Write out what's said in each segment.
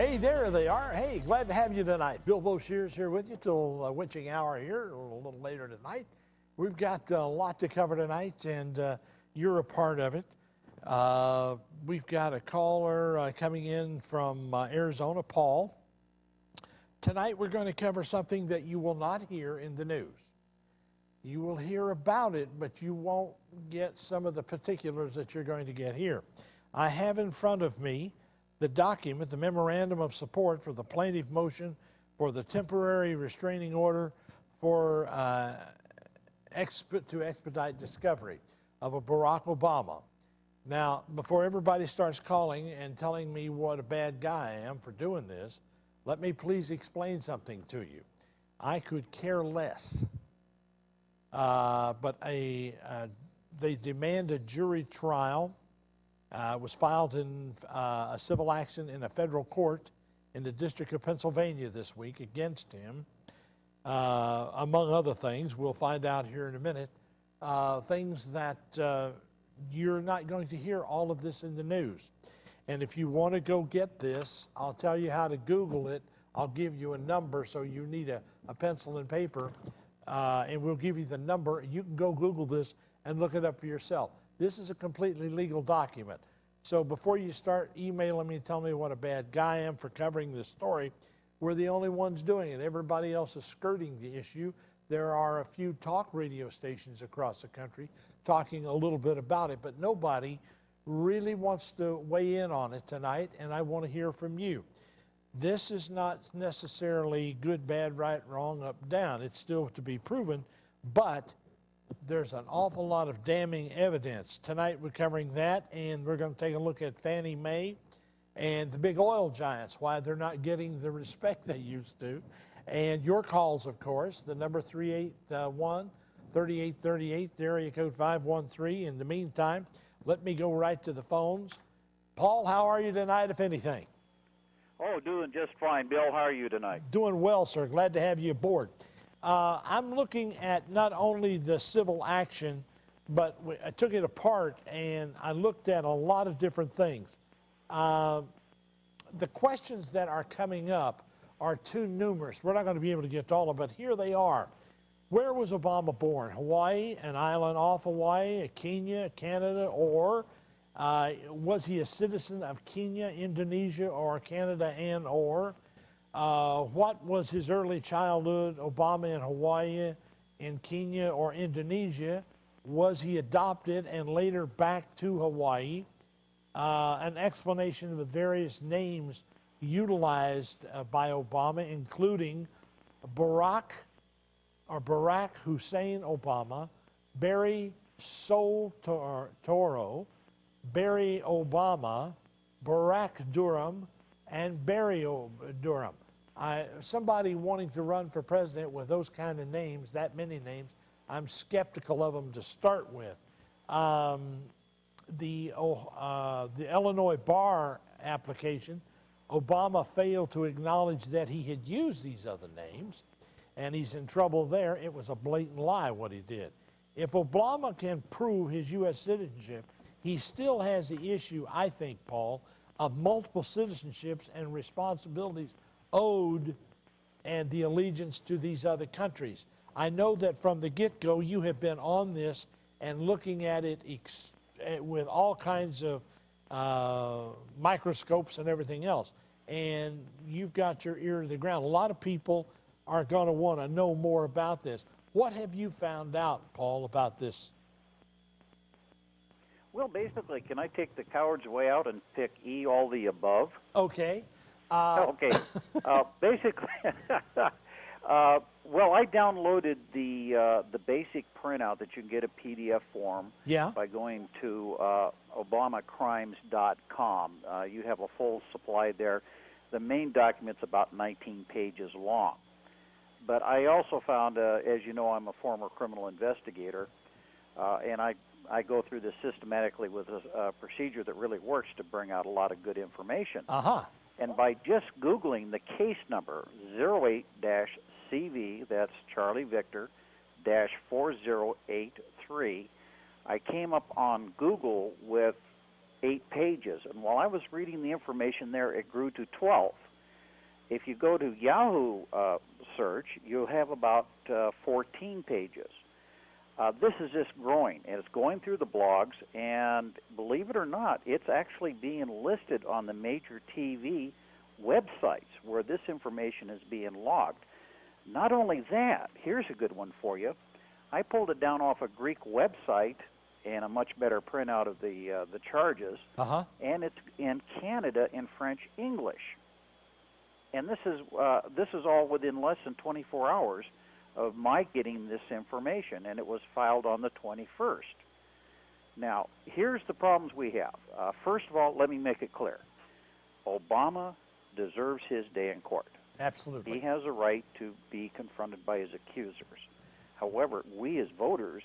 Hey, there they are. Hey, glad to have you tonight. Bill Boshears here with you till witching hour here, or a little later tonight. We've got a lot to cover tonight, and you're a part of it. We've got a caller coming in from Arizona, Paul. Tonight we're going to cover something that you will not hear in the news. You will hear about it, but you won't get some of the particulars that you're going to get here. I have in front of me the document, the memorandum of support for the plaintiff motion for the temporary restraining order for to expedite discovery of a Barack Obama. Now, before everybody starts calling and telling me what a bad guy I am for doing this, let me please explain something to you. I could care less, but they demand a jury trial. Was filed in a civil action in a federal court in the District of Pennsylvania this week against him, among other things. We'll find out here in a minute. Things that you're not going to hear all of this in the news. And if you want to go get this, I'll tell you how to Google it. I'll give you a number, so you need a pencil and paper, and we'll give you the number. You can go Google this and look it up for yourself. This is a completely legal document. So before you start emailing me and telling me what a bad guy I am for covering this story, we're the only ones doing it. Everybody else is skirting the issue. There are a few talk radio stations across the country talking a little bit about it, but nobody really wants to weigh in on it tonight, and I want to hear from you. This is not necessarily good, bad, right, wrong, up, down. It's still to be proven, but there's an awful lot of damning evidence. Tonight we're covering that, and we're going to take a look at Fannie Mae and the big oil giants, why they're not getting the respect they used to. And your calls, of course, the number 381-3838, the area code 513. In the meantime, let me go right to the phones. Paul, how are you tonight, if anything? Oh, doing just fine. Bill, how are you tonight? Doing well, sir. Glad to have you aboard. I'm looking at not only the civil action, but I took it apart and I looked at a lot of different things. The questions that are coming up are too numerous. We're not going to be able to get to all of them, but here they are. Where was Obama born? Hawaii, an island off Hawaii, Kenya, Canada, or was he a citizen of Kenya, Indonesia, or Canada and or? What was his early childhood? Obama in Hawaii, in Kenya, or Indonesia? Was he adopted and later back to Hawaii? An explanation of the various names utilized by Obama, including Barack Hussein Obama, Barry Toro, Barry Obama, Barack Durham, and Barry Durham. Somebody wanting to run for president with those kind of names, that many names, I'm skeptical of them to start with. The Illinois bar application, Obama failed to acknowledge that he had used these other names, and he's in trouble there. It was a blatant lie what he did. If Obama can prove his U.S. citizenship, he still has the issue, I think, Paul, of multiple citizenships and responsibilities owed and the allegiance to these other countries. I know that from the get-go you have been on this and looking at it with all kinds of microscopes and everything else, and you've got your ear to the ground. A lot of people are going to want to know more about this. What have you found out, Paul, about this? Well, basically, can I take the coward's way out and pick E, all the above? Okay. Okay. Basically, well, I downloaded the basic printout that you can get a PDF form by going to obamacrimes.com. You have a full supply there. The main document's about 19 pages long. But I also found, as you know, I'm a former criminal investigator, and I go through this systematically with a procedure that really works to bring out a lot of good information. And by just Googling the case number 08-CV, that's Charlie Victor, -4083, I came up on Google with 8 pages. And while I was reading the information there, it grew to 12. If you go to Yahoo search, you'll have about 14 pages. This is just growing, and it's going through the blogs, and believe it or not, it's actually being listed on the major TV websites where this information is being logged. Not only that, here's a good one for you. I pulled it down off a Greek website and a much better printout of the charges, and it's in Canada in French English. And this is all within less than 24 hours of my getting this information, and it was filed on the 21st. Now, here's the problems we have. First of all, let me make it clear. Obama deserves his day in court. Absolutely. He has a right to be confronted by his accusers. However, we as voters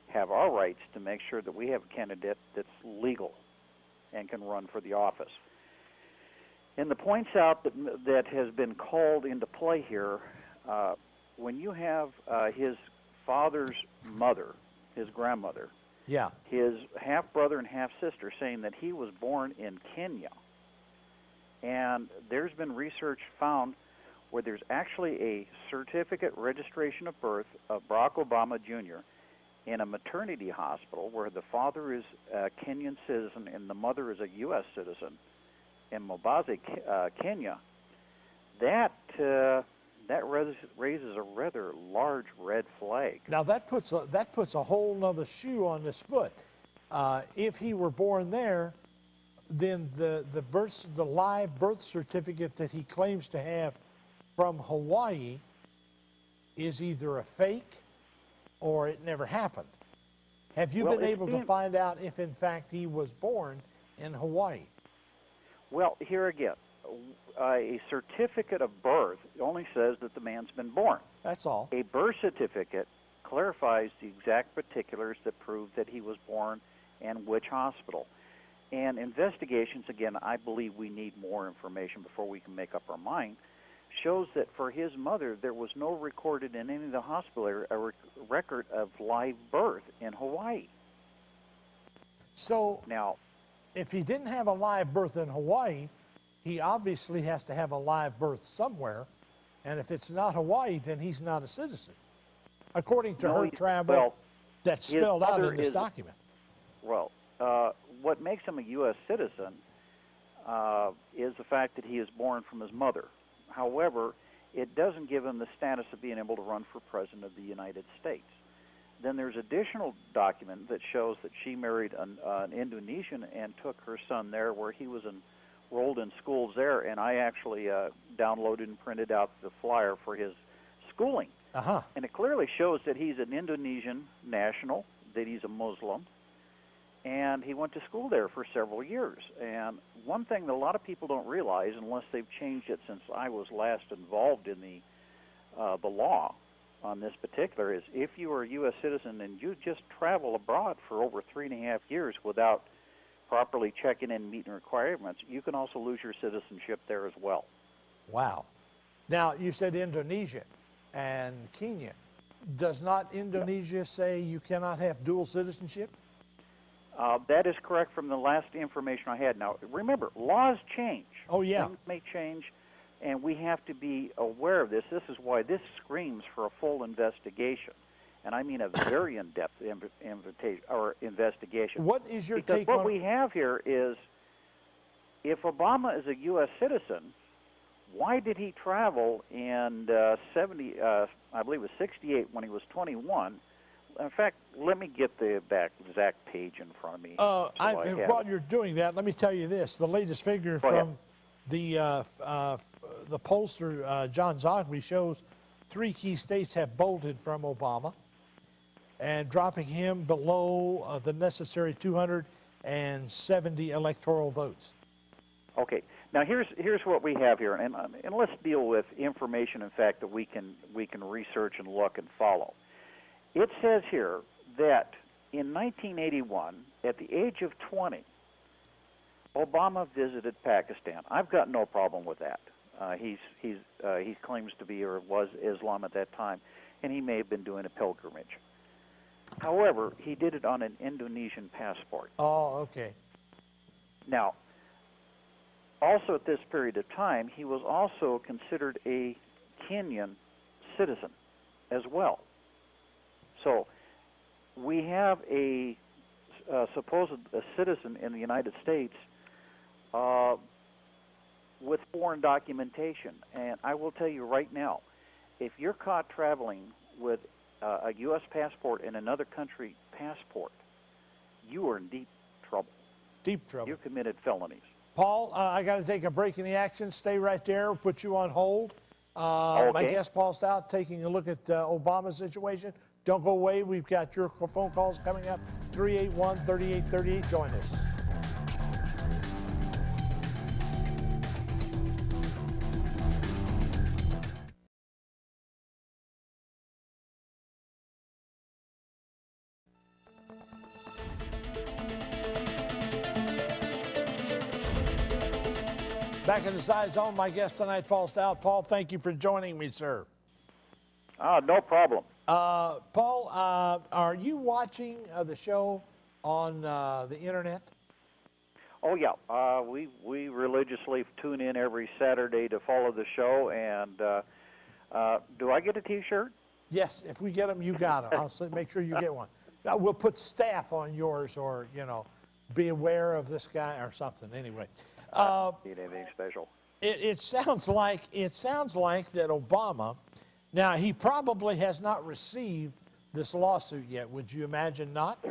have our rights to make sure that we have a candidate that's legal and can run for the office. And the points out that has been called into play here, when you have his father's mother, his grandmother, his half-brother and half-sister saying that he was born in Kenya, and there's been research found where there's actually a certificate registration of birth of Barack Obama Jr. in a maternity hospital where the father is a Kenyan citizen and the mother is a U.S. citizen in Mombasa, Kenya. That raises a rather large red flag. Now that puts a whole nother shoe on this foot. If he were born there, then the live birth certificate that he claims to have from Hawaii is either a fake or it never happened. Have you been able to find out if in fact he was born in Hawaii? Well, here again, a certificate of birth only says that the man's been born. That's all. A birth certificate clarifies the exact particulars that prove that he was born and which hospital. And investigations, again, I believe we need more information before we can make up our mind, shows that for his mother, there was no recorded in any of the hospital a record of live birth in Hawaii. So now, if he didn't have a live birth in Hawaii, he obviously has to have a live birth somewhere, and if it's not Hawaii, then he's not a citizen, according to her travel that's spelled out in this document. Well, what makes him a U.S. citizen is the fact that he is born from his mother. However, it doesn't give him the status of being able to run for president of the United States. Then there's additional document that shows that she married an Indonesian and took her son there, where he was enrolled in schools there, and I actually downloaded and printed out the flyer for his schooling. And it clearly shows that he's an Indonesian national, that he's a Muslim, and he went to school there for several years. And one thing that a lot of people don't realize, unless they've changed it since I was last involved in the law on this particular, is if you are a U.S. citizen and you just travel abroad for over 3.5 years without properly checking in and meeting requirements, you can also lose your citizenship there as well. Wow. Now, you said Indonesia and Kenya. Does not Indonesia say you cannot have dual citizenship? That is correct from the last information I had. Now, remember, laws change. Oh, yeah. Things may change, and we have to be aware of this. This is why this screams for a full investigation, and I mean a very in-depth investigation. What is your because take what on... we have here is, if Obama is a U.S. citizen, why did he travel in I believe it was 68 when he was 21? In fact, let me get the exact page in front of me. While you're doing that, let me tell you this. The latest figure from the pollster, John Zogby, shows 3 key states have bolted from Obama and dropping him below the necessary 270 electoral votes. Okay. Now, here's what we have here, and let's deal with information, in fact, that we can research and look and follow. It says here that in 1981, at the age of 20, Obama visited Pakistan. I've got no problem with that. He claims to be or was Islam at that time, and he may have been doing a pilgrimage. However, he did it on an Indonesian passport. Oh, okay. Now, also at this period of time, he was also considered a Kenyan citizen as well. So we have a supposed citizen in the United States with foreign documentation. And I will tell you right now, if you're caught traveling with a U.S. passport and another country passport, you are in deep trouble. Deep trouble. You committed felonies. Paul, I got to take a break in the action. Stay right there. We'll put you on hold. Okay. My guest, Paul Staud, taking a look at Obama's situation. Don't go away. We've got your phone calls coming up. 381-3838. Join us. Back in the Scizone, my guest tonight, Paul Staud. Paul, thank you for joining me, sir. No problem. Paul, are you watching the show on the internet? Oh yeah, we religiously tune in every Saturday to follow the show. And do I get a T-shirt? Yes, if we get them, you got them. I'll make sure you get one. Now, we'll put staff on yours, or be aware of this guy or something. Anyway, Need anything special? it sounds like that Obama. Now, he probably has not received this lawsuit yet. Would you imagine not?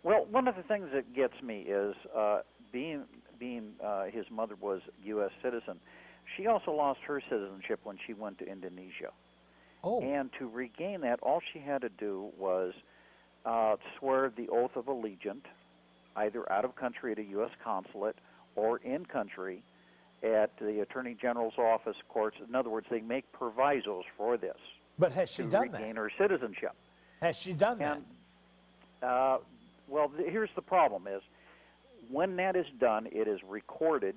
Well, one of the things that gets me is being his mother was U.S. citizen. She also lost her citizenship when she went to Indonesia. Oh. And to regain that, all she had to do was swear the oath of allegiance, either out of country at a U.S. consulate or in country at the Attorney General's office, courts. In other words, they make provisos for this. But has she done that? To regain her citizenship. Has she done that? Well, here's the problem is, when that is done, it is recorded,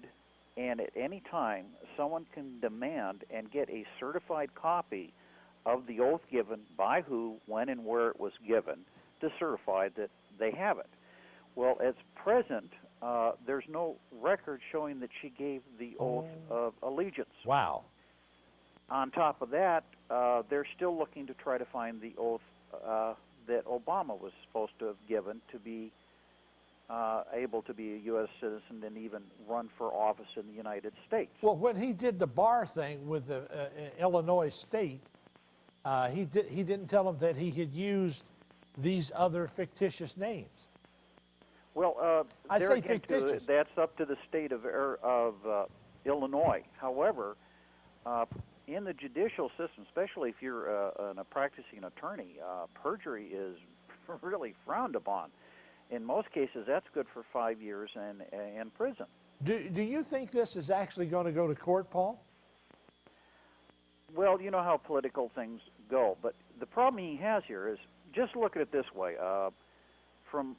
and at any time, someone can demand and get a certified copy of the oath given by who, when, and where it was given to certify that they have it. Well, at present, there's no record showing that she gave the oath of allegiance. Wow. On top of that, they're still looking to try to find the oath that Obama was supposed to have given to be able to be a U.S. citizen and even run for office in the United States. Well, when he did the bar thing with the Illinois state, he didn't tell them that he had used these other fictitious names. Well, I there say again, fictitious. That's up to the state of Illinois. However, in the judicial system, especially if you're a practicing attorney, perjury is really frowned upon. In most cases, that's good for 5 years in prison. Do you think this is actually going to go to court, Paul? Well, you know how political things go, but the problem he has here is, just look at it this way, from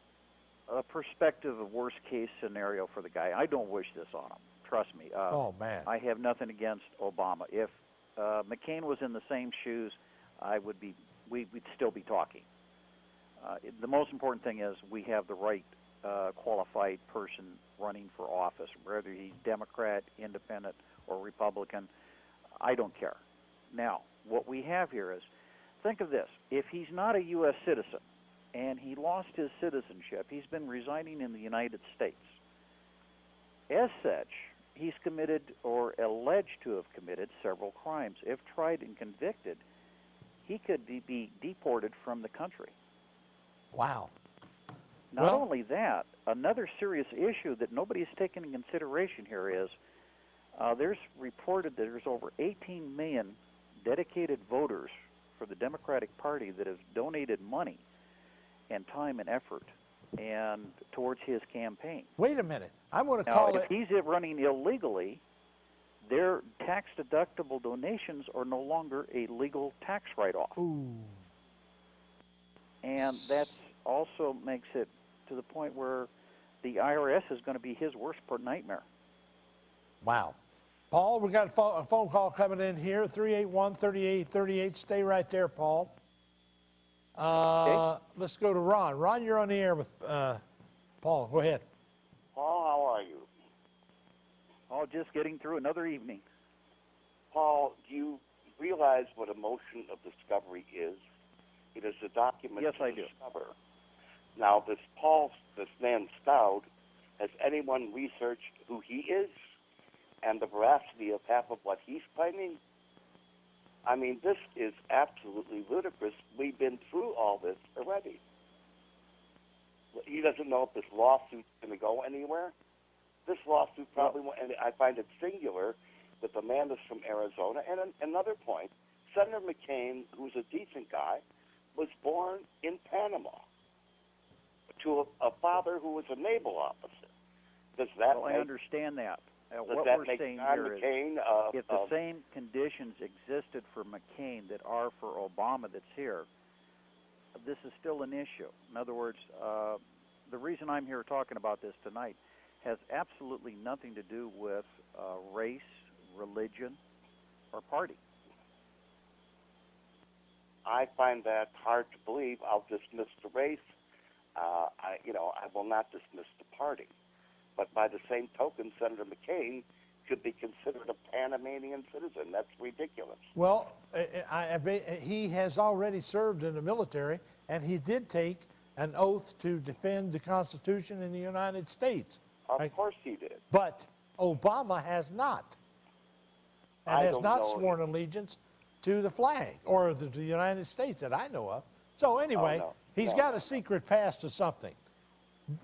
a perspective of worst-case scenario for the guy. I don't wish this on him. Trust me. Oh, man. I have nothing against Obama. If McCain was in the same shoes, we'd still be talking. The most important thing is we have the right qualified person running for office, whether he's Democrat, Independent, or Republican. I don't care. Now, what we have here is, think of this. If he's not a U.S. citizen and he lost his citizenship, he's been residing in the United States. As such, he's committed or alleged to have committed several crimes. If tried and convicted, he could be deported from the country. Wow. Not only that, another serious issue that nobody's taken in consideration here is there's reported that there's over 18 million dedicated voters for the Democratic Party that have donated money and time and effort and towards his campaign. Wait a minute. I'm going to Now, call if he's running illegally, their tax-deductible donations are no longer a legal tax write-off. Ooh. And that also makes it to the point where the IRS is going to be his worst nightmare. Wow. Paul, we got a phone call coming in here, 381-3838. Stay right there, Paul. Okay. Let's go to Ron. Ron, you're on the air with Paul. Go ahead. Paul, how are you? Oh, just getting through another evening. Paul, do you realize what a motion of discovery is? It is a document Yes, to I do. discover. Now, this man Staud, has anyone researched who he is and the veracity of half of what he's claiming? I mean, this is absolutely ludicrous. We've been through all this already. He doesn't know if this lawsuit's going to go anywhere. This lawsuit probably won't, and I find it singular that the man is from Arizona. And another point, Senator McCain, who's a decent guy, was born in Panama to a father who was a naval officer. Does that Well, I understand that. does What that we're make saying John here is, McCain if the same conditions existed for McCain that are for Obama that's here, this is still an issue. In other words, the reason I'm here talking about this tonight has absolutely nothing to do with race, religion, or party. I find that hard to believe. I'll dismiss the race. I will not dismiss the party. But by the same token, Senator McCain could be considered a Panamanian citizen. That's ridiculous. Well, he has already served in the military, and he did take an oath to defend the Constitution in the United States. Of course he did. But Obama has not, and has not sworn allegiance to the flag or the United States that I know of. So anyway, he's got a secret pass to something.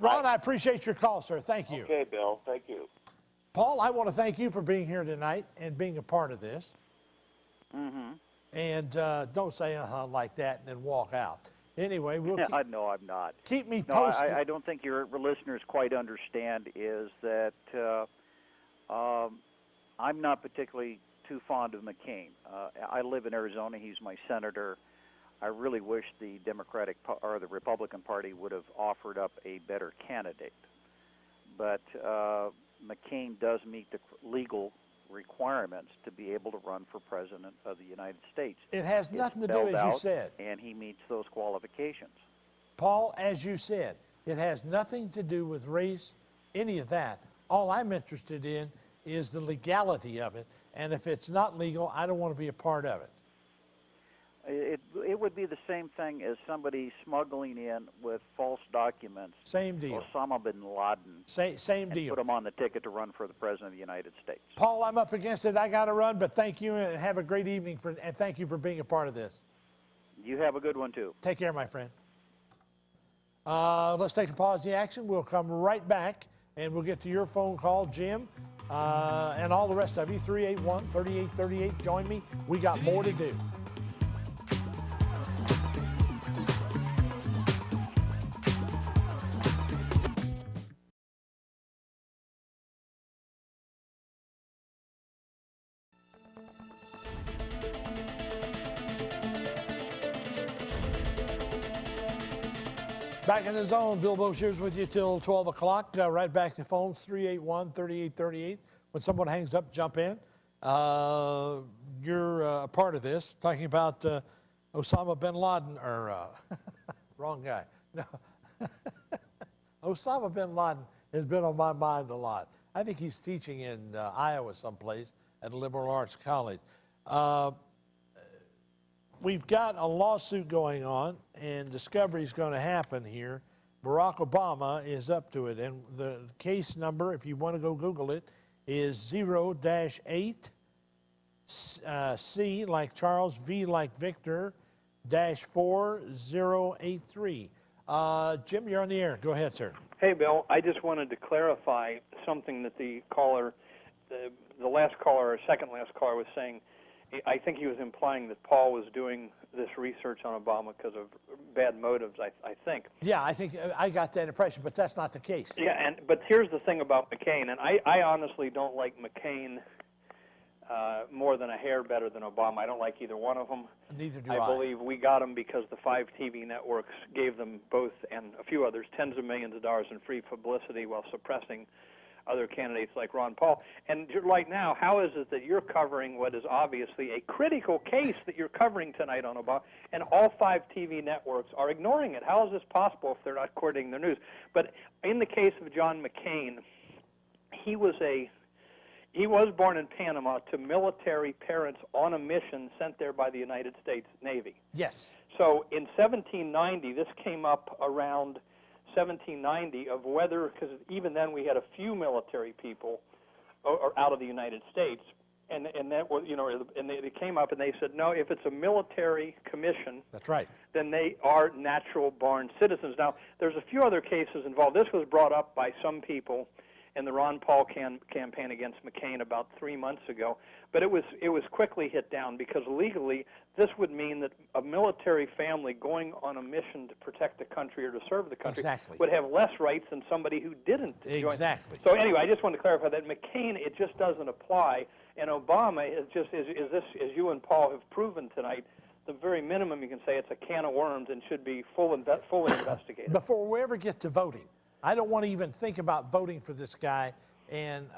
Ron, I appreciate your call, sir. Thank you. Okay, Bill. Thank you. Paul, I want to thank you for being here tonight and being a part of this. Mm-hmm. And don't say like that and then walk out. Anyway, we'll keep, No, I'm not. keep me No, posted. I don't think your listeners quite understand is that I'm not particularly too fond of McCain. I live in Arizona. He's my senator. I really wish the Democratic or the Republican Party would have offered up a better candidate. But McCain does meet the legal requirements to be able to run for president of the United States. It has nothing to do, as you said. And he meets those qualifications. Paul, as you said, it has nothing to do with race, any of that. All I'm interested in is the legality of it. And if it's not legal, I don't want to be a part of it. It would be the same thing as somebody smuggling in with false documents. Same deal. Osama bin Laden. Same and deal. Put him on the ticket to run for the president of the United States. Paul, I'm up against it. I got to run, but thank you and have a great evening. And thank you for being a part of this. You have a good one, too. Take care, my friend. Let's take a pause in the action. We'll come right back, and we'll get to your phone call, Jim, and all the rest of you. 381-3838. Join me. We got more to do. Back in the zone, Bill Boshears with you till 12 o'clock. Right back to phones, 381-3838. When someone hangs up, jump in. You're a part of this, talking about Osama bin Laden, or wrong guy. No, Osama bin Laden has been on my mind a lot. I think he's teaching in Iowa someplace at a liberal arts college. We've got a lawsuit going on, and discovery is going to happen here. Barack Obama is up to it, and the case number, if you want to go Google it, is 0-8 C like Charles, V like Victor, -4083. Jim, you're on the air. Go ahead, sir. Hey, Bill. I just wanted to clarify something that the caller, the last caller or second last caller was saying. I think he was implying that Paul was doing this research on Obama because of bad motives, I think. Yeah, I think I got that impression, but that's not the case. Yeah, but here's the thing about McCain, and I honestly don't like McCain more than a hair better than Obama. I don't like either one of them. Neither do I. I believe we got them because the 5 TV networks gave them both and a few others tens of millions of dollars in free publicity while suppressing other candidates like Ron Paul. And right now, how is it that you're covering what is obviously a critical case that you're covering tonight on Obama, and all 5 TV networks are ignoring it? How is this possible if they're not coordinating their news? But in the case of John McCain, he was He was born in Panama to military parents on a mission sent there by the United States Navy. Yes. So in 1790, this came up around 1790 of whether, because even then we had a few military people out of the United States, and that was, you know, and they came up and they said, no, if it's a military commission, That's right. then they are natural-born citizens. Now, there's a few other cases involved. This was brought up by some people in the Ron Paul campaign against McCain about 3 months ago, but it was quickly hit down because legally this would mean that a military family going on a mission to protect the country or to serve the country Exactly. would have less rights than somebody who didn't join. Exactly. So anyway, I just wanted to clarify that McCain, it just doesn't apply, and Obama is just, as you and Paul have proven tonight, the very minimum you can say it's a can of worms and should be fully investigated. Before we ever get to voting, I don't want to even think about voting for this guy and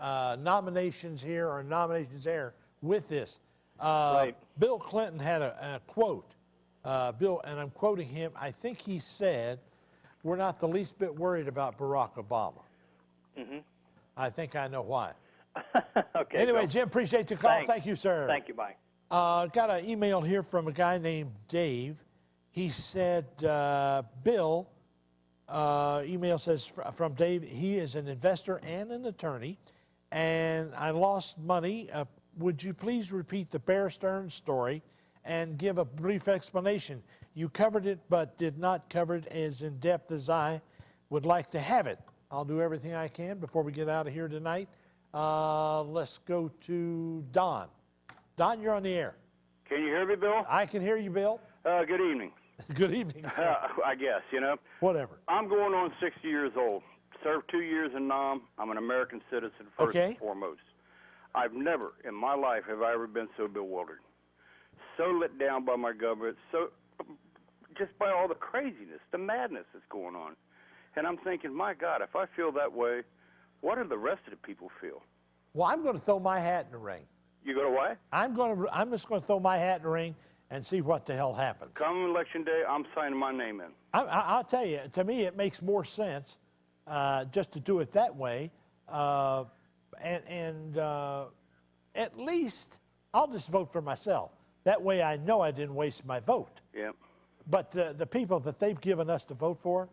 nominations here or nominations there with this. Right. Bill Clinton had a quote, Bill, and I'm quoting him. I think he said, "We're not the least bit worried about Barack Obama." Mm-hmm. I think I know why. Okay. Anyway, Bill. Jim, appreciate your call. Thanks. Thank you, sir. Thank you. Bye. Got an email here from a guy named Dave. He said, Bill, email says from Dave, he is an investor and an attorney, and I lost money. Would you please repeat the Bear Stearns story and give a brief explanation? You covered it, but did not cover it as in depth as I would like to have it. I'll do everything I can before we get out of here tonight. Let's go to Don. Don, you're on the air. Can you hear me, Bill? I can hear you, Bill. Good evening. Good evening, sir. I guess, you know. Whatever. I'm going on 60 years old. Served 2 years in Nam. I'm an American citizen first and foremost. I've never in my life have I ever been so bewildered, so let down by my government, so just by all the craziness, the madness that's going on. And I'm thinking, my God, if I feel that way, what do the rest of the people feel? Well, I'm going to throw my hat in the ring. You go to what? I'm just going to throw my hat in the ring and see what the hell happens. Come election day, I'm signing my name in. I'll tell you, to me, it makes more sense just to do it that way. At least I'll just vote for myself. That way I know I didn't waste my vote. Yeah. But the people that they've given us to vote for,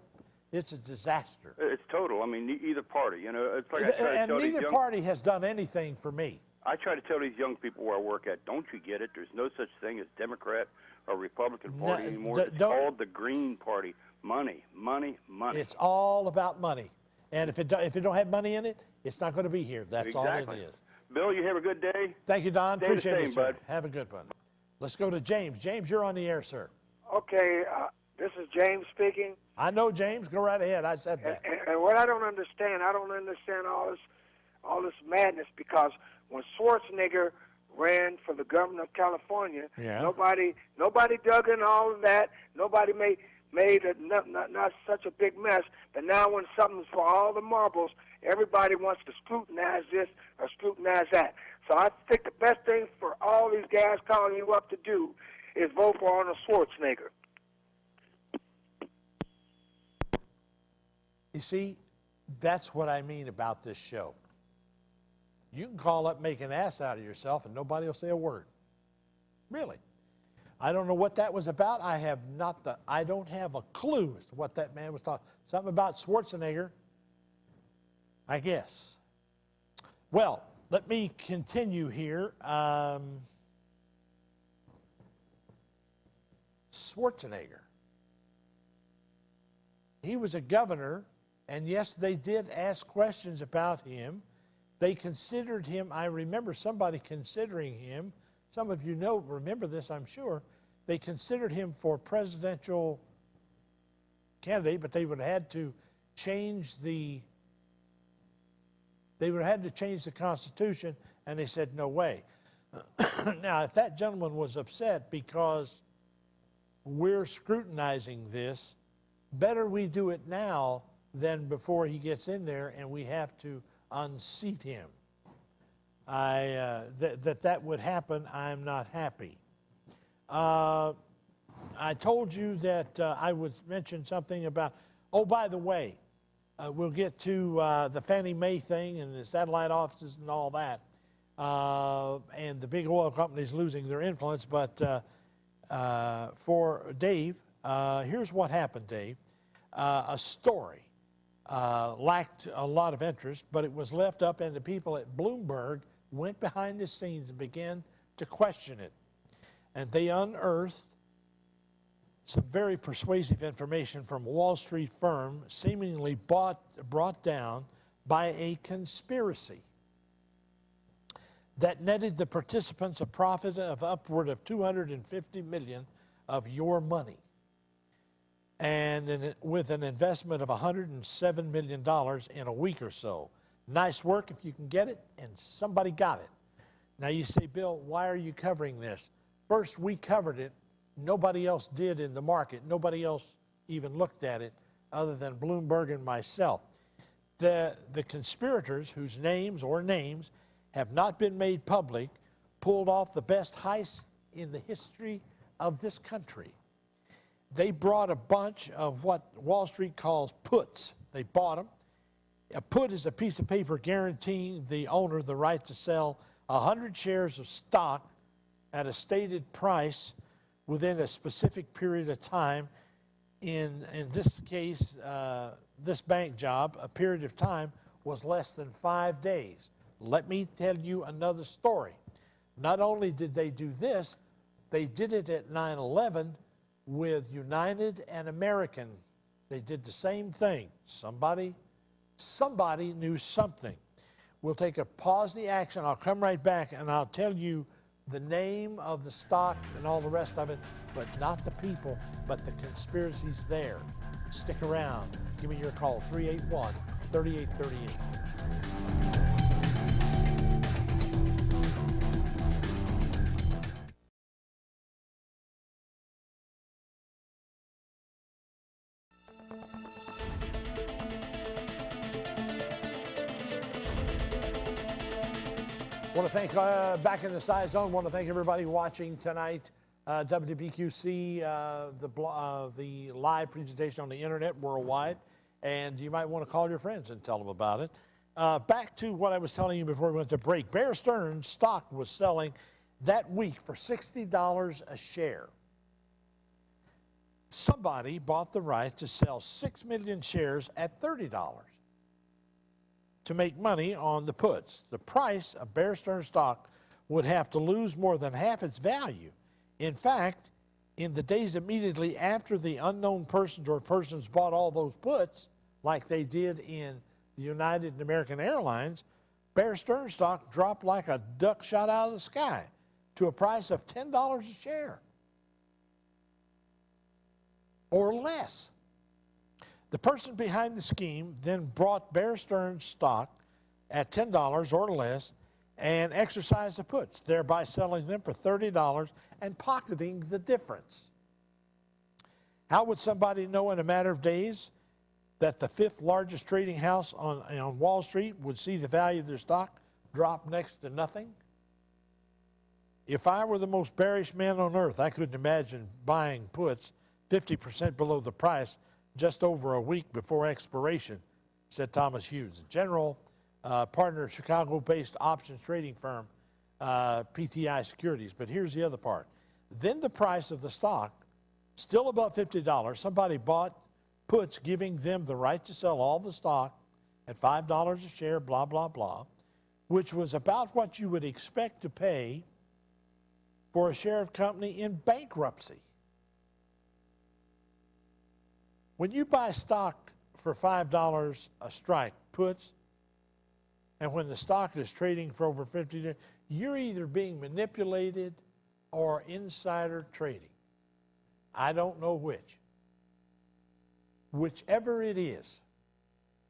it's a disaster. It's total. I mean, either party, you know. It's like I try to And tell these neither party has done anything for me. I try to tell these young people where I work at, don't you get it? There's no such thing as Democrat or Republican Party anymore. It's called the Green Party. Money, money, money. It's all about money. And if it don't have money in it, it's not going to be here. That's Exactly. all it is. Bill, you have a good day. Thank you, Don. Stay the Appreciate same, it, sir. bud. Have a good one. Let's go to James. James, you're on the air, sir. Okay, this is James speaking. I know, James. Go right ahead. I said that. And what I don't understand all this madness, because when Schwarzenegger ran for the governor of California, nobody dug in all of that. Nobody made not such a big mess. But now when something's for all the marbles, everybody wants to scrutinize this or scrutinize that. So I think the best thing for all these guys calling you up to do is vote for Arnold Schwarzenegger. You see, that's what I mean about this show. You can call up, make an ass out of yourself, and nobody will say a word. Really. I don't know what that was about. I don't have a clue as to what that man was talking. Something about Schwarzenegger, I guess. Well, let me continue here. Schwarzenegger. He was a governor, and yes, they did ask questions about him. They considered him. I remember somebody considering him. Some of you remember this, I'm sure. They considered him for presidential candidate, but they would have had to change the Constitution, and they said, no way. Now, if that gentleman was upset because we're scrutinizing this, better we do it now than before he gets in there and we have to unseat him. That would happen, I'm not happy. I told you that I would mention something about, oh, by the way, we'll get to the Fannie Mae thing and the satellite offices and all that. and the big oil companies losing their influence. But for Dave, here's what happened, Dave. A story lacked a lot of interest, but it was left up, and the people at Bloomberg went behind the scenes and began to question it. And they unearthed some very persuasive information from a Wall Street firm seemingly brought down by a conspiracy that netted the participants a profit of upward of $250 million of your money, and with an investment of $107 million in a week or so. Nice work if you can get it, and somebody got it. Now you say, Bill, why are you covering this? First, we covered it. Nobody else did in the market. Nobody else even looked at it other than Bloomberg and myself. The conspirators, whose names have not been made public, pulled off the best heist in the history of this country. They brought a bunch of what Wall Street calls puts. They bought them. A put is a piece of paper guaranteeing the owner the right to sell 100 shares of stock at a stated price within a specific period of time. In this case, this bank job, a period of time was less than 5 days. Let me tell you another story. Not only did they do this, they did it at 9/11 with United and American. They did the same thing. Somebody knew something. We'll take a pause in the action. I'll come right back and I'll tell you the name of the stock and all the rest of it, but not the people, but the conspiracies there. Stick around. Give me your call, 381-3838. Want to thank, back in the Scizone, want to thank everybody watching tonight. WBQC, the live presentation on the internet worldwide, and you might want to call your friends and tell them about it. Back to what I was telling you before we went to break. Bear Stearns stock was selling that week for $60 a share. Somebody bought the right to sell 6 million shares at $30 to make money on the puts. The price of Bear Stearns stock would have to lose more than half its value. In fact, in the days immediately after the unknown persons or persons bought all those puts, like they did in the United and American Airlines, Bear Stearns stock dropped like a duck shot out of the sky to a price of $10 a share or less. The person behind the scheme then bought Bear Stearns stock at $10 or less and exercised the puts, thereby selling them for $30 and pocketing the difference. How would somebody know in a matter of days that the fifth largest trading house on Wall Street would see the value of their stock drop next to nothing? If I were the most bearish man on earth, I couldn't imagine buying puts 50% below the price just over a week before expiration, said Thomas Hughes, general partner of Chicago-based options trading firm PTI Securities. But here's the other part. Then the price of the stock, still above $50, somebody bought puts giving them the right to sell all the stock at $5 a share, blah, blah, blah, which was about what you would expect to pay for a share of company in bankruptcy. When you buy stock for $5 a strike, puts, and when the stock is trading for over $50, you're either being manipulated or insider trading. I don't know which. Whichever it is,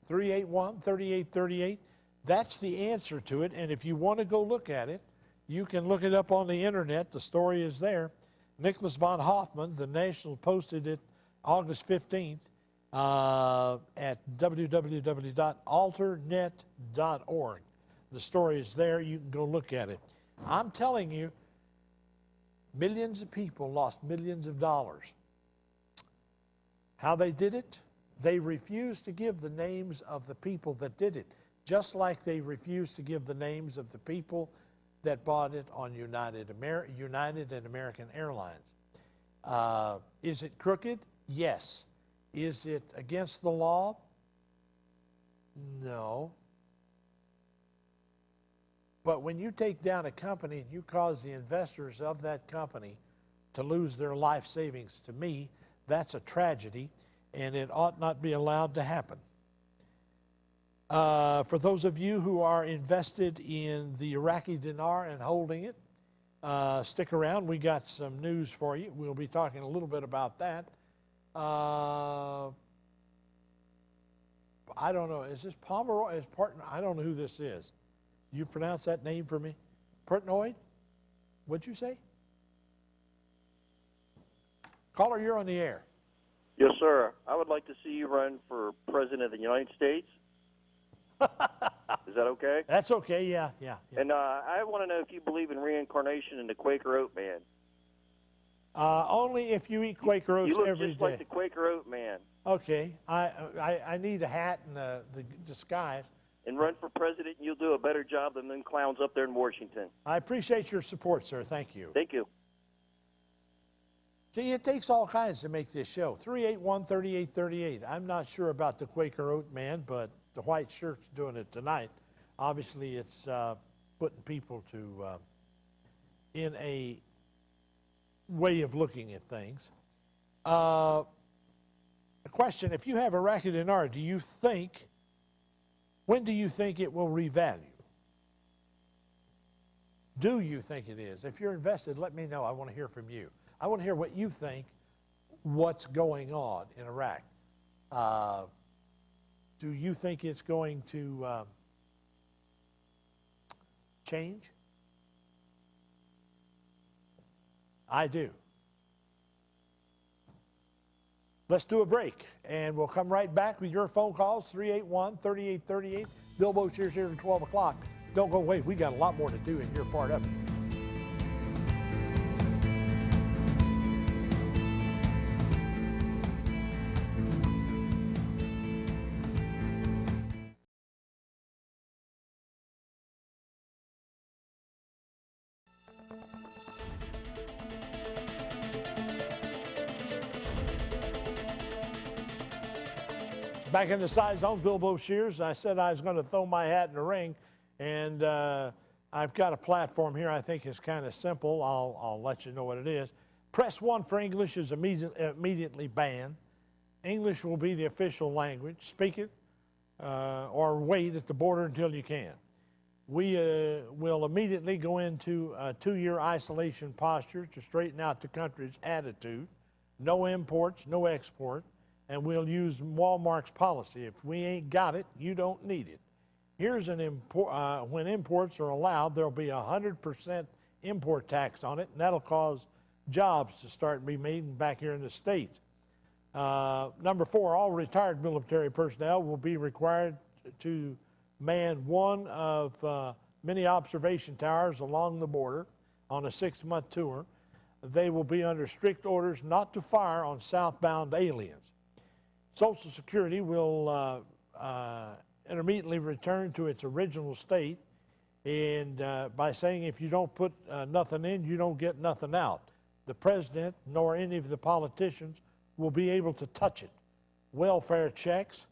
381-3838, that's the answer to it. And if you want to go look at it, you can look it up on the internet. The story is there. Nicholas von Hoffman, the National, posted it August 15th at www.alternet.org. The story is there. You can go look at it. I'm telling you, millions of people lost millions of dollars. How they did it? They refused to give the names of the people that did it, just like they refused to give the names of the people that bought it on United and American Airlines. Is it crooked? Yes. Is it against the law? No. But when you take down a company and you cause the investors of that company to lose their life savings, to me, that's a tragedy, and it ought not be allowed to happen. For those of you who are invested in the Iraqi dinar and holding it, stick around. We got some news for you. We'll be talking a little bit about that. I don't know. Is this Pomeroy? I don't know who this is. You pronounce that name for me? Portnoy? What'd you say? Caller, you're on the air. Yes, sir. I would like to see you run for President of the United States. Is that okay? That's okay, yeah. And I want to know if you believe in reincarnation in the Quaker Oat Man. Only if you eat Quaker Oats every day. You look just like the Quaker Oat Man. Okay. I need a hat and the disguise. And run for president, and you'll do a better job than them clowns up there in Washington. I appreciate your support, sir. Thank you. Thank you. See, it takes all kinds to make this show. 381-3838. I'm not sure about the Quaker Oat Man, but the white shirt's doing it tonight. Obviously, it's putting people to in a way of looking at things. A question, if you have Iraqi dinar, when do you think it will revalue? Do you think it is? If you're invested, let me know. I want to hear from you. I want to hear what you think, what's going on in Iraq. Do you think it's going to change? I do. Let's do a break, and we'll come right back with your phone calls, 381-3838. Bill Boshier's here at 12 o'clock. Don't go away. We got a lot more to do, and you're part of it. Back in the Scizone, Bill Boshier's. I said I was going to throw my hat in the ring, and I've got a platform here I think is kind of simple. I'll let you know what it is. Press 1 for English is immediately banned. English will be the official language. Speak it or wait at the border until you can. We will immediately go into a 2-year isolation posture to straighten out the country's attitude. No imports, no export. And we'll use Walmart's policy. If we ain't got it, you don't need it. Here's when imports are allowed, there'll be 100% import tax on it, and that'll cause jobs to start being made back here in the States. Number 4, all retired military personnel will be required to man one of many observation towers along the border on a 6-month tour. They will be under strict orders not to fire on southbound aliens. Social Security will intermittently return to its original state, and by saying if you don't put nothing in, you don't get nothing out. The president nor any of the politicians will be able to touch it. Welfare checks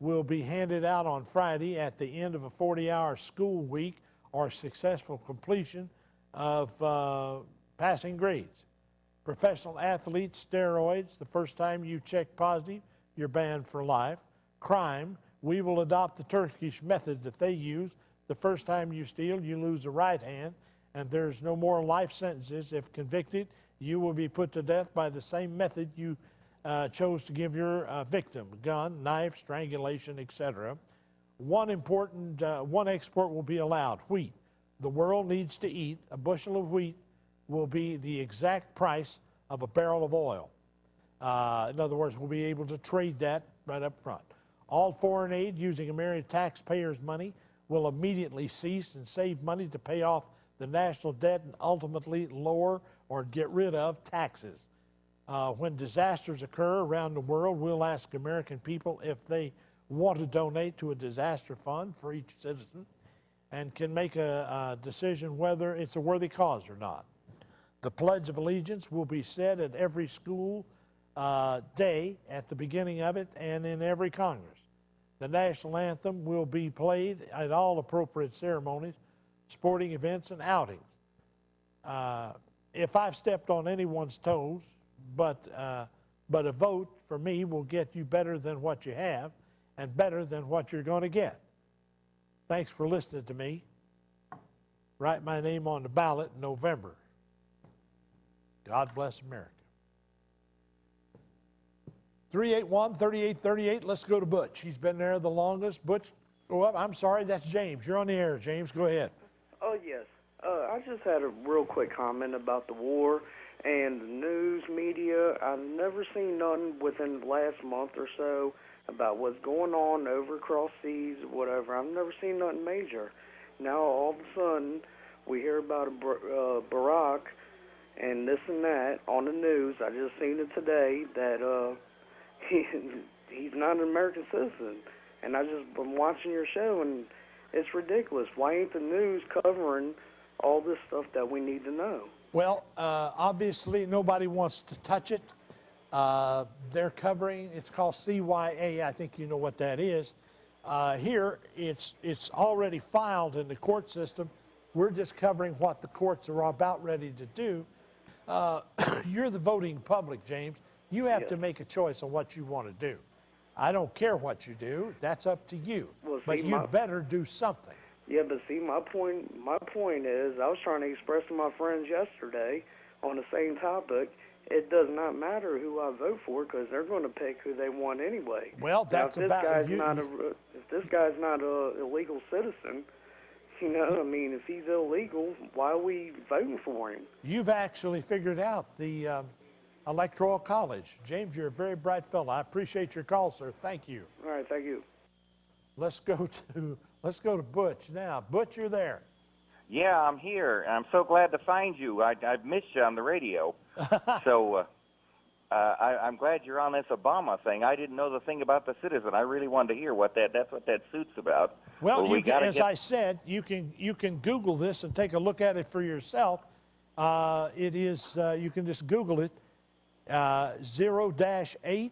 will be handed out on Friday at the end of a 40-hour school week or successful completion of passing grades. Professional athletes, steroids, the first time you check positive, you're banned for life. Crime, we will adopt the Turkish method that they use. The first time you steal, you lose a right hand, and there's no more life sentences. If convicted, you will be put to death by the same method you chose to give your victim: gun, knife, strangulation, etc. One export will be allowed: wheat. The world needs to eat. A bushel of wheat will be the exact price of a barrel of oil. In other words, we'll be able to trade that right up front. All foreign aid using American taxpayers' money will immediately cease and save money to pay off the national debt and ultimately lower or get rid of taxes. When disasters occur around the world, we'll ask American people if they want to donate to a disaster fund for each citizen. and can make a decision whether it's a worthy cause or not. The Pledge of Allegiance will be said at every school day at the beginning of it and in every Congress. The national anthem will be played at all appropriate ceremonies, sporting events, and outings. If I've stepped on anyone's toes, but a vote for me will get you better than what you have and better than what you're going to get. Thanks for listening to me. Write my name on the ballot in November. God bless America. 381-3838. Let's go to Butch. He's been there the longest. Butch, go up. I'm sorry, that's James. You're on the air. James, go ahead. Oh, yes. I just had a real quick comment about the war and the news media. I've never seen nothing within the last month or so about what's going on over across seas, whatever. I've never seen nothing major. Now, all of a sudden, we hear about Barack and this and that on the news. I just seen it today that he's not an American citizen. And I just been watching your show, and it's ridiculous. Why ain't the news covering all this stuff that we need to know? Well, obviously, nobody wants to touch it. They're covering, it's called CYA. I think you know what that is. Here, it's already filed in the court system. We're just covering what the courts are about ready to do. You're the voting public, James. You have to make a choice on what you want to do. I don't care what you do. That's up to you. Well, but you better do something. Yeah, but see, my point is, I was trying to express to my friends yesterday on the same topic, it does not matter who I vote for because they're going to pick who they want anyway. Well, that's about you. If this guy's not an illegal citizen, you know, I mean, if he's illegal, why are we voting for him? You've actually figured out the Electoral College. James, you're a very bright fellow. I appreciate your call, sir. Thank you. All right, thank you. Let's go to Butch now. Butch, you're there. Yeah, I'm here. I'm so glad to find you. I've missed you on the radio. So I'm glad you're on this Obama thing. I didn't know the thing about the citizen. I really wanted to hear that's what that suit's about. Well, I said, you can Google this and take a look at it for yourself. It is you can just Google it. 0-8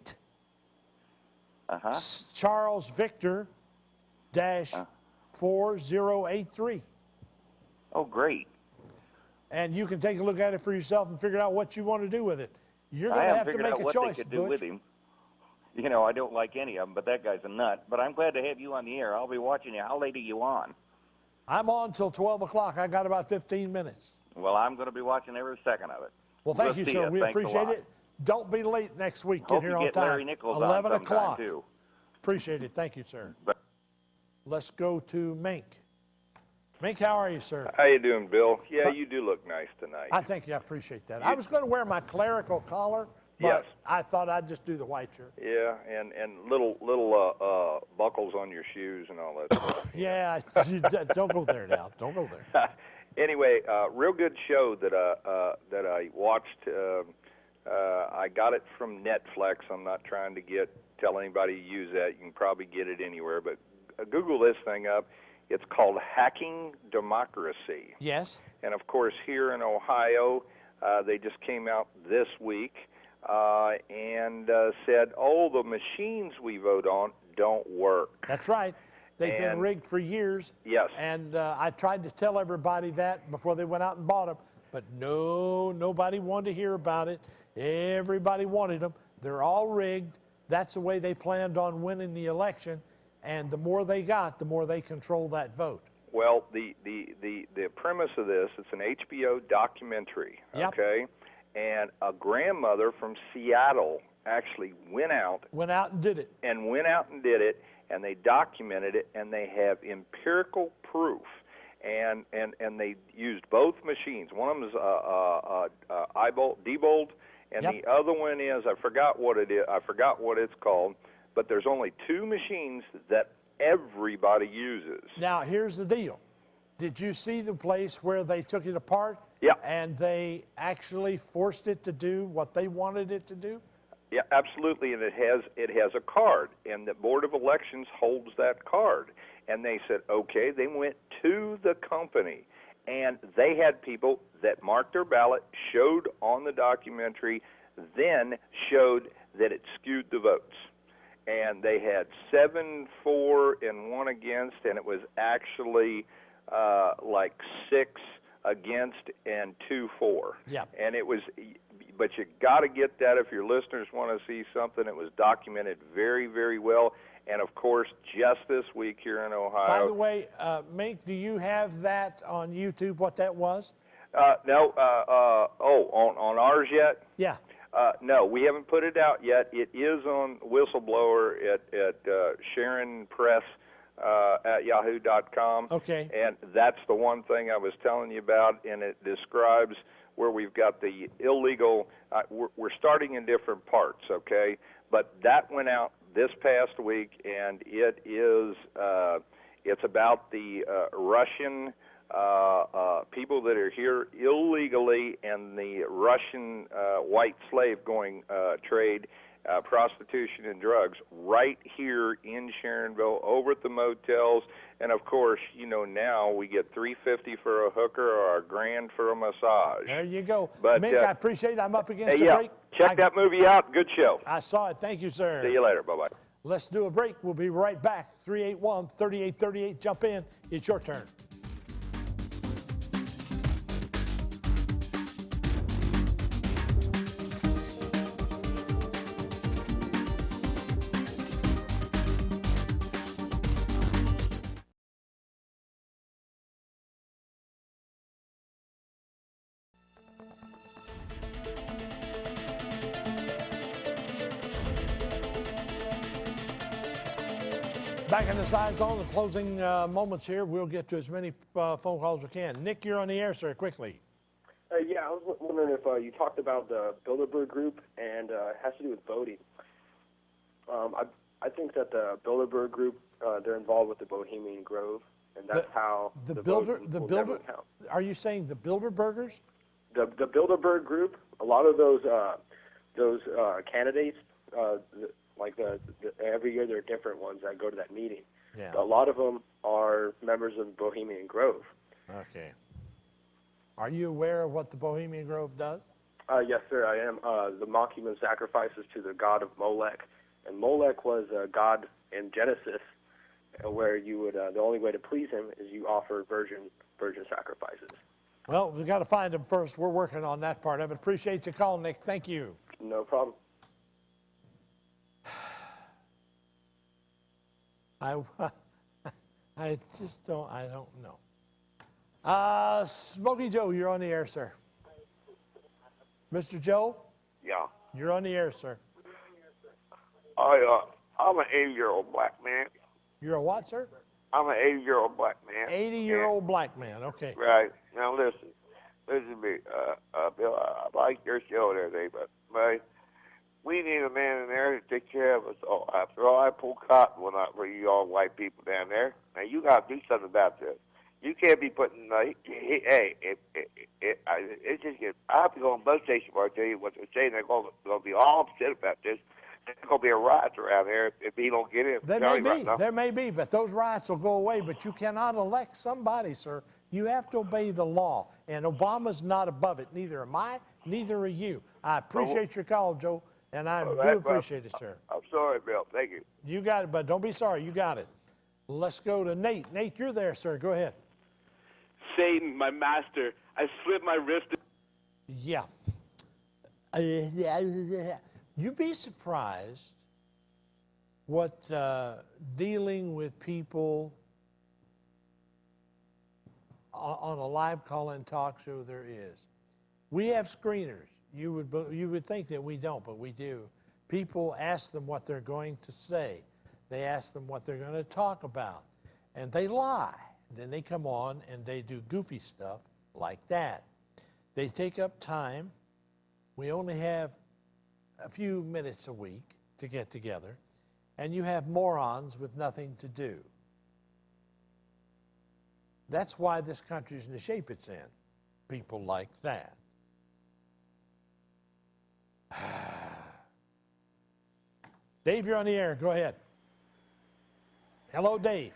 Charles Victor -4083. Oh, great. And you can take a look at it for yourself and figure out what you want to do with it. You're going to have to make a choice, I haven't figured out what they could do with him. You know, I don't like any of them, but that guy's a nut. But I'm glad to have you on the air. I'll be watching you. How late are you on? I'm on till 12 o'clock. I got about 15 minutes. Well, I'm going to be watching every second of it. Well, thank you, sir. We appreciate it. Don't be late next week. Get here on time. Larry Nichols 11 on o'clock. Too. Appreciate it. Thank you, sir. Let's go to Mink. Mink, how are you, sir? How you doing, Bill? Yeah, you do look nice tonight. I thank you. I appreciate that. I was going to wear my clerical collar, but I thought I'd just do the white shirt. Yeah, and little buckles on your shoes and all that stuff. Yeah, don't go there now. Don't go there. Anyway, real good show that I watched. I got it from Netflix. I'm not trying to tell anybody to use that. You can probably get it anywhere, but Google this thing up. It's called Hacking Democracy. Yes. And, of course, here in Ohio, they just came out this week and said, the machines we vote on don't work. That's right. They've been rigged for years. Yes. And I tried to tell everybody that before they went out and bought them, but nobody wanted to hear about it. Everybody wanted them. They're all rigged. That's the way they planned on winning the election. And the more they got, the more they control that vote. Well, the premise of this, it's an HBO documentary, okay? And a grandmother from Seattle actually went out and did it. And they documented it, and they have empirical proof. And they used both machines. One of them is Diebold, and the other one is, I forgot what it is. I forgot what it's called. But there's only two machines that everybody uses. Now, here's the deal. Did you see the place where they took it apart? Yeah. And they actually forced it to do what they wanted it to do? Yeah, absolutely, and it has a card, and the Board of Elections holds that card. And they said, okay, they went to the company, and they had people that marked their ballot, showed on the documentary, then showed that it skewed the votes. And they had 7 for and 1 against, and it was actually like 6 against and 2 for. Yeah. And it was, but you got to get that if your listeners want to see something. It was documented very, very well. And of course, just this week here in Ohio. By the way, Mink, do you have that on YouTube? What that was? No. On ours yet? Yeah. No, we haven't put it out yet. It is on Whistleblower at Sharon Press at yahoo.com. Okay. And that's the one thing I was telling you about, and it describes where we've got the illegal. We're starting in different parts, okay? But that went out this past week, and it is it's about the Russian people that are here illegally and the Russian white slave going trade, prostitution and drugs right here in Sharonville over at the motels. And of course, you know, now we get $350 for a hooker or $1,000 for a massage. There you go. But, Mick, I appreciate it. I'm up against the yeah, break. check that movie out. Good show. I saw it. Thank you, sir. See you later. Bye-bye. Let's do a break. We'll be right back. 381-3838. Jump in. It's your turn. Back in the Scizone, the closing moments here. We'll get to as many phone calls as we can. Nick, you're on the air, sir, quickly. Yeah, I was wondering if you talked about the Bilderberg Group, and it has to do with voting. I think that the Bilderberg Group, they're involved with the Bohemian Grove, and that's how the vote will never count. Are you saying the Bilderbergers? The Bilderberg Group, a lot of those candidates, every year there are different ones that go to that meeting. Yeah. A lot of them are members of Bohemian Grove. Okay. Are you aware of what the Bohemian Grove does? Yes, sir, I am. The mock human sacrifices to the god of Molech. And Molech was a god in Genesis where you would, the only way to please him is you offer virgin sacrifices. Well, we've got to find them first. We're working on that part of it. Appreciate your call, Nick. Thank you. No problem. I don't know. Smokey Joe, you're on the air, sir. Mr. Joe? Yeah. You're on the air, sir. I'm an 80-year-old black man. You're a what, sir? I'm an 80-year-old black man. 80-year-old black man, okay. Right. Now listen to me, Bill, I like your show and everything, but we need a man in there to take care of us all. After all, I pull cotton for you all white people down there. Now you got to do something about this. You can't be putting, it's just, I have to go on both stations where I tell you what they're saying. They're going to be all upset about this. There's going to be a riot around here if he don't get in. There may be, but those riots will go away. But you cannot elect somebody, sir. You have to obey the law, and Obama's not above it. Neither am I, neither are you. I appreciate your call, Joe, and I do appreciate it, sir. I'm sorry, Bill. Thank you. You got it, but don't be sorry. You got it. Let's go to Nate. Nate, you're there, sir. Go ahead. Satan, my master, I slipped my wrist. Yeah. You'd be surprised what dealing with people on a live call-in talk show there is. We have screeners. You would think that we don't, but we do. People ask them what they're going to say. They ask them what they're going to talk about, and they lie. Then they come on and they do goofy stuff like that. They take up time. We only have a few minutes a week to get together, and you have morons with nothing to do. That's why this country is in the shape it's in. People like that. Dave, you're on the air. Go ahead. Hello, Dave.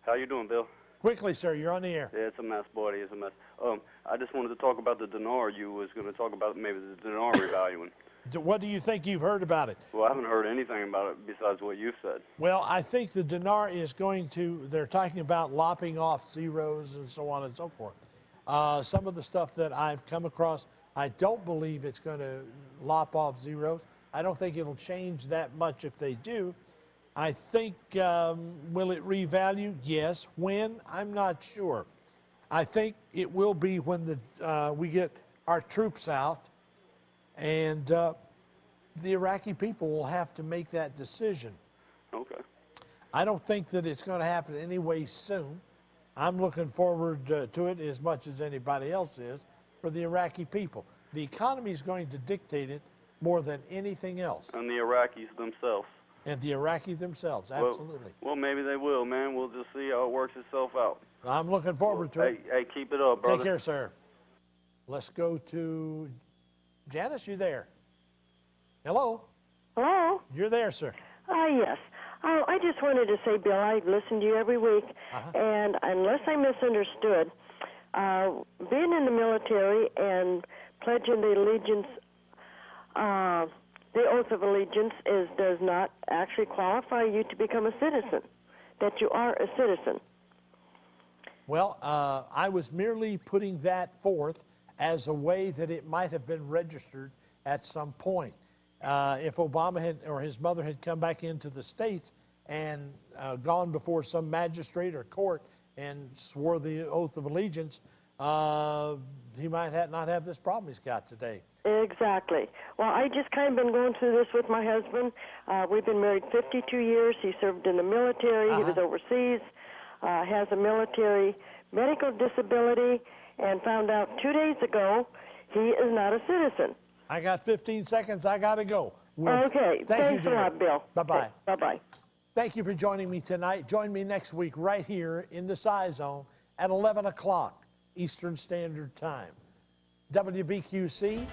How you doing, Bill? Quickly, sir. You're on the air. Yeah, it's a mess, buddy. It's a mess. I just wanted to talk about the dinar. You was going to talk about maybe the dinar revaluing. What do you think you've heard about it? Well, I haven't heard anything about it besides what you said. Well, I think the dinar is going to, they're talking about lopping off zeros and so on and so forth. Some of the stuff that I've come across, I don't believe it's going to lop off zeros. I don't think it'll change that much if they do. I think, will it revalue? Yes. When? I'm not sure. I think it will be when we get our troops out, and the Iraqi people will have to make that decision. Okay. I don't think that it's going to happen anyway soon. I'm looking forward to it as much as anybody else is for the Iraqi people. The economy is going to dictate it more than anything else. And the Iraqis themselves. And the Iraqis themselves, absolutely. Well, maybe they will, man. We'll just see how it works itself out. I'm looking forward to it. Hey, keep it up, brother. Take care, sir. Let's go to Janice. You there? Hello? Hello? You're there, sir. Yes. Oh, I just wanted to say, Bill, I listen to you every week, and unless I misunderstood, being in the military and pledging the allegiance, the oath of allegiance does not actually qualify you to become a citizen, that you are a citizen. Well, I was merely putting that forth as a way that it might have been registered at some point. If Obama or his mother had come back into the States and gone before some magistrate or court and swore the oath of allegiance, he might not have this problem he's got today. Exactly. Well, I just kind of been going through this with my husband. We've been married 52 years. He served in the military. He was overseas, has a military medical disability, and found out 2 days ago he is not a citizen. I got 15 seconds. I got to go. Okay. Thanks a lot, Bill. Bye-bye. Okay. Bye-bye. Thank you for joining me tonight. Join me next week right here in the Scizone at 11 o'clock Eastern Standard Time. WBQC,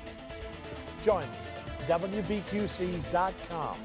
join me, WBQC.com.